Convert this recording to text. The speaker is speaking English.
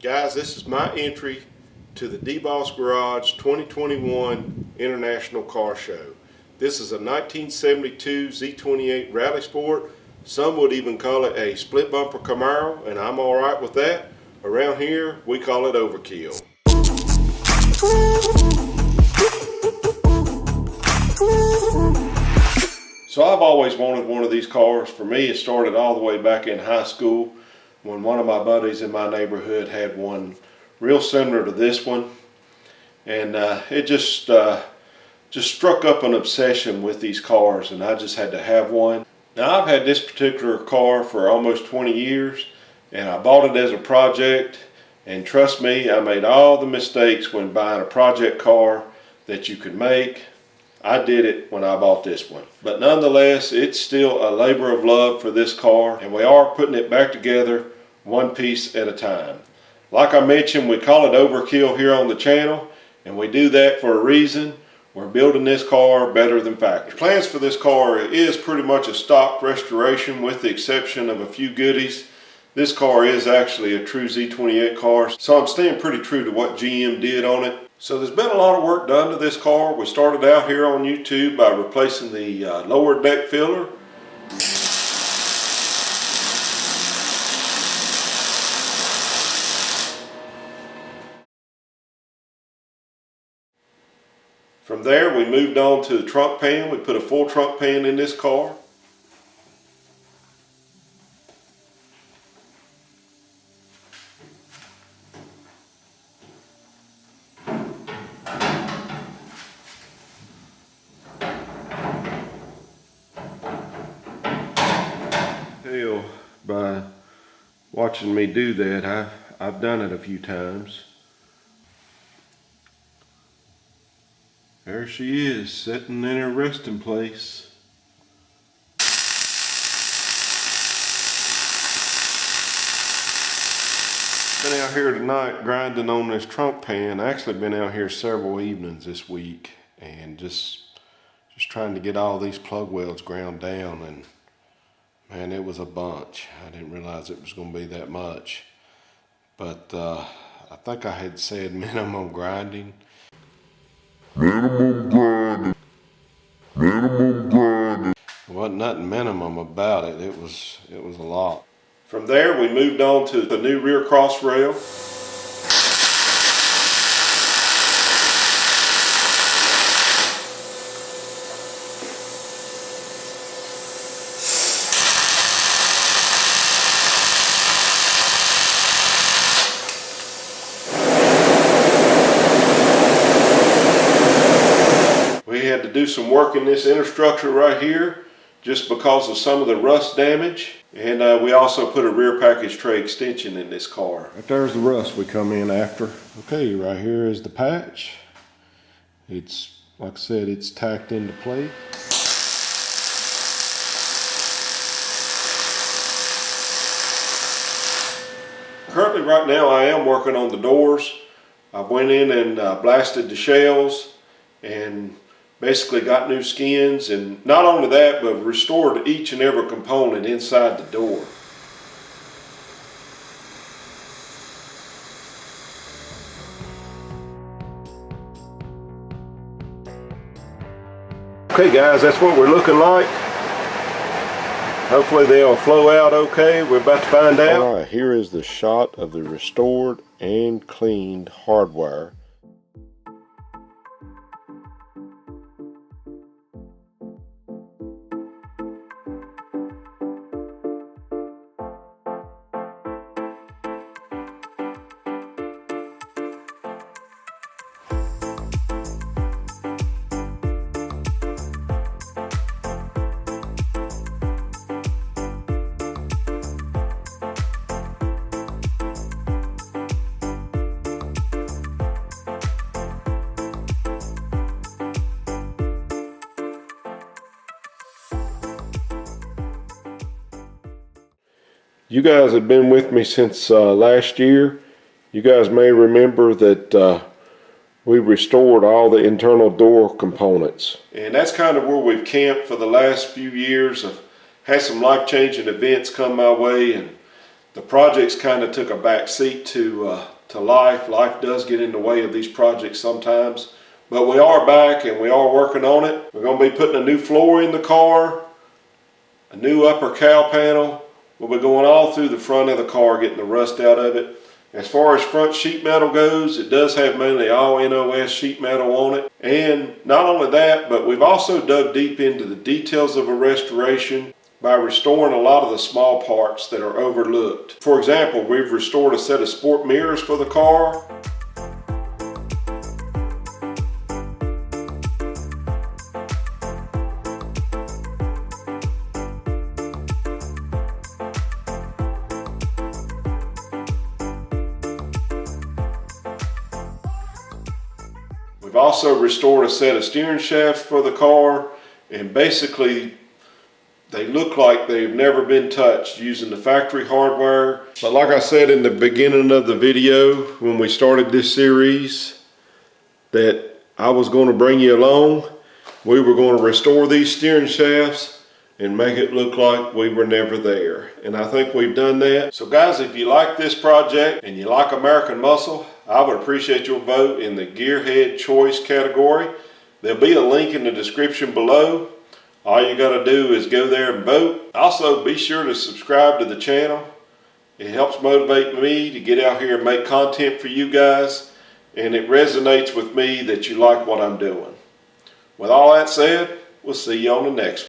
Guys, this is my entry to the Deboss Garage 2021 International Car Show. This is a 1972 Z28 Rally Sport. Some would even call it a split bumper Camaro, and I'm alright with that. Around here, we call it OverKill. So I've always wanted one of these cars. For me, it started all the way back in high school when one of my buddies in my neighborhood had one real similar to this one, and it just struck up an obsession with these cars, and I just had to have one. Now, I've had this particular car for almost 20 years, and I bought it as a project, and trust me, I made all the mistakes when buying a project car that you could make. I did it when I bought this one. But nonetheless, it's still a labor of love for this car, and we are putting it back together one piece at a time. Like I mentioned, we call it OverKill here on the channel, and we do that for a reason. We're building this car better than factory. The plans for this car is pretty much a stock restoration with the exception of a few goodies. This car is actually a true Z28 car, so I'm staying pretty true to what GM did on it. So there's been a lot of work done to this car. We started out here on YouTube by replacing the lower deck filler. From there, we moved on to the trunk pan. We put a full trunk pan in this car. Hell, by watching me do that, I've done it a few times. There she is, sitting in her resting place. Been out here tonight grinding on this trunk pan. Actually been out here several evenings this week and just trying to get all these plug welds ground down, and man, it was a bunch. I didn't realize it was going to be that much. But I think I had said minimum grinding. Minimum grinding. There wasn't nothing minimum about it. It was a lot. From there, we moved on to the new rear cross rail. We had to do some work in this inner structure right here just because of some of the rust damage, and we also put a rear package tray extension in this car. Right there's the rust we come in after. Okay, right here is the patch. It's, like I said, it's tacked into place. Currently right now I am working on the doors. I went in and blasted the shells and basically got new skins, and not only that, but restored each and every component inside the door. Okay guys, that's what we're looking like. Hopefully they'll flow out okay. We're about to find out. Alright, here is the shot of the restored and cleaned hardwire. You guys have been with me since last year. You guys may remember that we restored all the internal door components. And that's kind of where we've camped for the last few years. I've had some life-changing events come my way, and the projects kind of took a back seat to life. Life does get in the way of these projects sometimes. But we are back and we are working on it. We're going to be putting a new floor in the car, a new upper cowl panel. We'll be going all through the front of the car, getting the rust out of it. As far as front sheet metal goes, it does have mainly all NOS sheet metal on it. And not only that, but we've also dug deep into the details of a restoration by restoring a lot of the small parts that are overlooked. For example, we've restored a set of sport mirrors for the car. We've also restored a set of steering shafts for the car, and basically they look like they've never been touched using the factory hardware. But like I said in the beginning of the video when we started this series, that I was going to bring you along. We were going to restore these steering shafts and make it look like we were never there. And I think we've done that. So guys, if you like this project and you like American Muscle, I would appreciate your vote in the Gearhead Choice category. There'll be a link in the description below. All you got to do is go there and vote. Also, be sure to subscribe to the channel. It helps motivate me to get out here and make content for you guys. And it resonates with me that you like what I'm doing. With all that said, we'll see you on the next one.